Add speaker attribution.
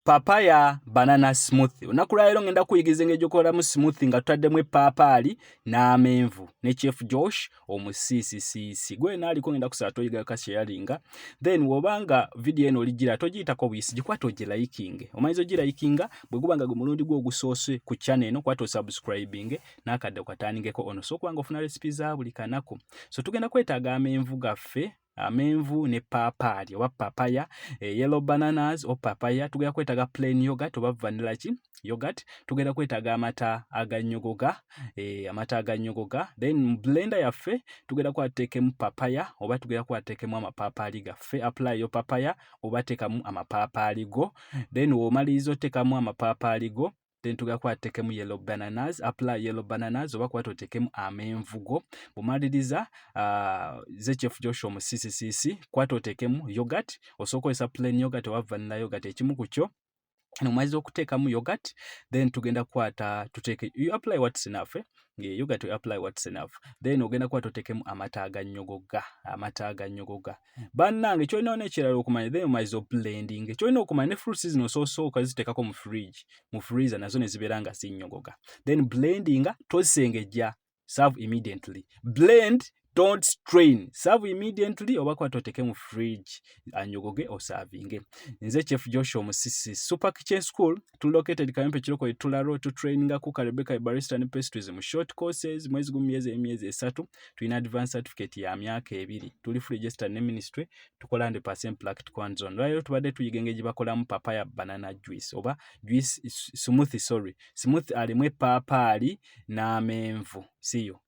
Speaker 1: Papaya banana smoothie. Onakulwayo ngenda kuyigiza engeri gy'okolamu smoothie nga tutaddemu eppapaali n'amenvu ne Chef Josh Omusiisisiisi. Gwe naaliko ngenda kusaba toyiga kasharinga. Then wobanga video eno oligira togiyitako buyisi gikwata ogirayikinge. Omanyiza ogirayikinga bwe guba nga mulundi gwo ogusoose ku channel eno kwata osubscribinge n'akadde okatandikeko ono so kubanga ofuna recipe za buli kanako. So tugenda kwetaaga amenvu gaffe. Amenvu ne papali oba papaya, yellow bananas o papaya, tugenda kwetaaga plain yogurt oba vanilla yogurt, tugenda kwetaaga amata aganyogoga, then blender yaffe tugenda kwatekemu papaya oba tugenda kwatekemu amapapali gaffe, apply yo papaya oba tekamu amapapali go, then womaliriza otekamu amapapali go. Then tugenda kwatekemu yellow bananas, apply yellow bananas oba kwata otekemu amenvu go. Bumaliriza ze Chef Josh Omusiisisiisi kwata otekemu yogurt, osokozesa plain yogurt oba vanilla yogurt ekimu ku kyo. Nomaliza okuteekamu yogurt, then tugenda kwata tuteke you apply what's enough, yogurt you apply what's enough. Then ogenda kwata otekemu amata aganyogoga. Bannange kyolina n'ekirala okumanya, then omaliza blending. Kyolina okumanya ne fruits zino soosooka ziteekako mu fridge, mu freezer nazo ne zibeera nga zinyogoga. Then blending tosengejja, serve immediately. Blend, don't strain. Serve immediately oba kwata oteke mu fridge anyogoge osavinge. Nze Chef Josh Omusiisisiisi Super Kitchen School tulocated Kayempe Kiroko Tularo to training ku Rebecca barista and pastries mu short courses mwezi gumyezi emyezi 3 tulina advanced certificate ya myaka 2 tuli free register ne ministry tukola 100% practical hands on. Lwayo tubadde tuyigenge gibakolamu papaya banana juice oba juice smoothie, smoothie alimu papaali n'amenvu. See you.